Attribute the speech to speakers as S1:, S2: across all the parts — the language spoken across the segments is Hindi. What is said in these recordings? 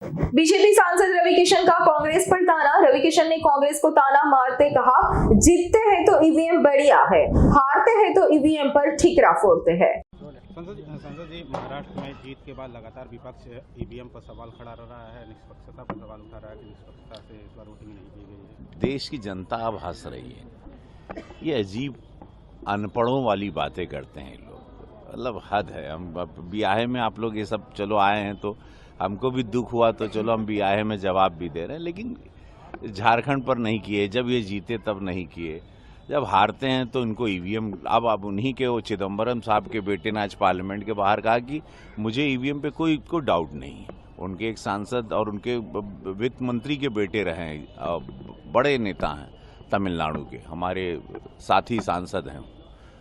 S1: बीजेपी सांसद रवि किशन का कांग्रेस पर ताना। रवि किशन ने कांग्रेस को ताना मारते कहा, जीतते हैं तो ईवीएम बढ़िया है, हारते हैं तो ईवीएम पर ठीकरा फोड़ते हैं।
S2: संसद जी, महाराष्ट्र में जीत के बाद लगातार विपक्ष ईवीएम पर सवाल खड़ा रहा है, निष्पक्षता पर सवाल उठा रहा है कि निष्पक्षता से इस बार वोटिंग नहीं की गई है।
S3: देश की जनता अब हंस रही है। ये अजीब अनपढ़ों वाली बातें करते हैं लोग, मतलब हद है। हम ब्याहे में आप लोग ये सब चलो आए हैं तो हमको भी दुख हुआ, तो चलो हम ब्याहे में जवाब भी दे रहे हैं, लेकिन झारखंड पर नहीं किए। जब ये जीते तब नहीं किए, जब हारते हैं तो इनको ईवीएम। अब उन्हीं के वो चिदम्बरम साहब के बेटे ने आज पार्लियामेंट के बाहर कहा कि मुझे ईवीएम पे कोई डाउट नहीं है। उनके एक सांसद और उनके वित्त मंत्री के बेटे रहे हैं, बड़े नेता हैं तमिलनाडु के, हमारे साथी सांसद हैं।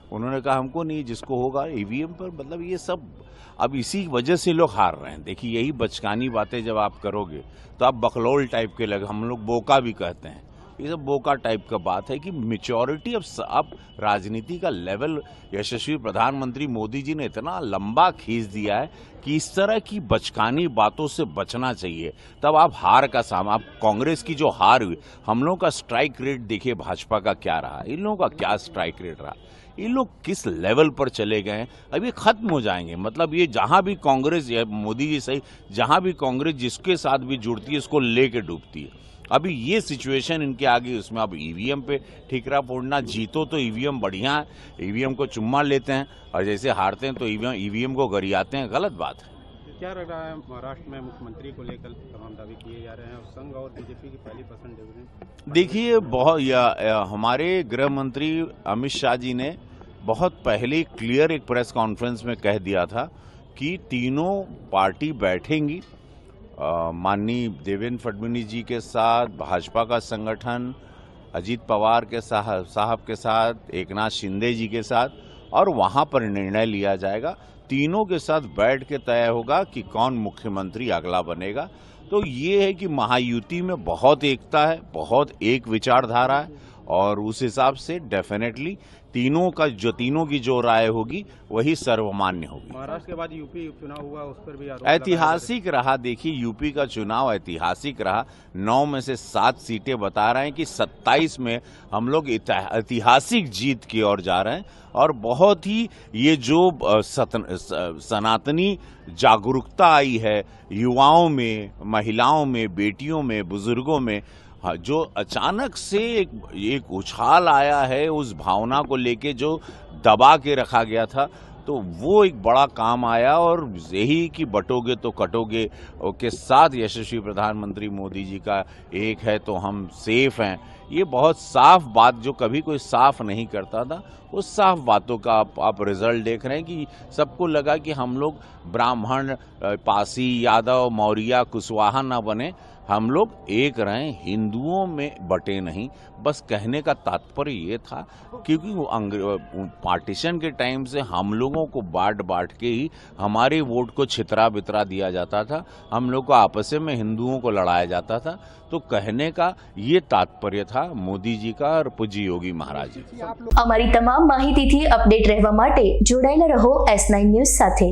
S3: उन्होंने कहा हमको नहीं, जिसको होगा ईवीएम पर। मतलब ये सब अब इसी वजह से लोग हार रहे हैं। देखिए, यही बचकानी बातें जब आप करोगे तो आप बकलौल टाइप के लगे, हम लोग बोका भी कहते हैं, ये सब बोका टाइप का बात है कि मेच्योरिटी अब राजनीति का लेवल यशस्वी प्रधानमंत्री मोदी जी ने इतना लंबा खींच दिया है कि इस तरह की बचकानी बातों से बचना चाहिए। तब आप हार का सामना, आप कांग्रेस की जो हार हुई, हम लोगों का स्ट्राइक रेट देखिए भाजपा का क्या रहा, इन लोगों का क्या स्ट्राइक रेट रहा, ये लोग किस लेवल पर चले गए हैं। अब ये खत्म हो जाएंगे। मतलब ये जहां भी कांग्रेस, मोदी जी सही, जहां भी कांग्रेस जिसके साथ भी जुड़ती है उसको लेके डूबती है। अभी ये सिचुएशन इनके आगे, उसमें अब ईवीएम पे ठीकरा फोड़ना। जीतो तो ईवीएम बढ़िया है, ईवीएम को चुम्मा लेते हैं, और जैसे हारते हैं तो ईवीएम को गरियाते हैं। गलत बात है।
S2: क्या लग रहा है, महाराष्ट्र में मुख्यमंत्री को लेकर तमाम दावे किए जा रहे हैं और संघ और बीजेपी की पहली पसंद डिवीजन।
S3: देखिए, हमारे गृह मंत्री अमित शाह जी ने बहुत पहले क्लियर एक प्रेस कॉन्फ्रेंस में कह दिया था कि तीनों पार्टी बैठेंगी, माननीय देवेंद्र फडणवीस जी के साथ, भाजपा का संगठन अजीत पवार के साहब के साथ, एकनाथ शिंदे जी के साथ, और वहां पर निर्णय लिया जाएगा। तीनों के साथ बैठ के तय होगा कि कौन मुख्यमंत्री अगला बनेगा। तो ये है कि महायुति में बहुत एकता है, बहुत एक विचारधारा है, और उस हिसाब से डेफिनेटली तीनों की जो राय होगी वही सर्वमान्य होगी।
S2: महाराष्ट्र के बाद यूपी चुनाव हुआ, उस पर भी
S3: ऐतिहासिक रहा। देखिए, यूपी का चुनाव ऐतिहासिक रहा। 9 में से 7 सीटें बता रहे हैं कि 27 में हम लोग ऐतिहासिक जीत की ओर जा रहे हैं। और बहुत ही ये जो सनातनी जागरूकता आई है युवाओं में, महिलाओं में, बेटियों में, बुजुर्गों में, जो अचानक से एक उछाल आया है उस भावना को लेके जो दबा के रखा गया था, तो वो एक बड़ा काम आया। और यही कि बटोगे तो कटोगे के साथ यशस्वी प्रधानमंत्री मोदी जी का एक है तो हम सेफ हैं। ये बहुत साफ बात, जो कभी कोई साफ नहीं करता था, उस साफ बातों का आप रिजल्ट देख रहे हैं कि सबको लगा कि हम लोग ब्राह्मण, पासी, यादव, मौर्य, कुशवाहा ना बने, हम लोग एक रहें, हिंदुओं में बटे नहीं। बस कहने का तात्पर्य ये था, क्योंकि वो पार्टीशन के टाइम से हम लोगों को बांट के ही हमारे वोट को छितरा बितरा दिया जाता था, हम लोग को आपस में हिंदुओं को लड़ाया जाता था। तो कहने का ये तात्पर्य था मोदी जी का और पूज्य योगी महाराज जी।
S4: અમારી તમામ માહિતીથી અપડેટ રહેવા માટે જોડાયેલા રહો S9 ન્યૂઝ સાથે।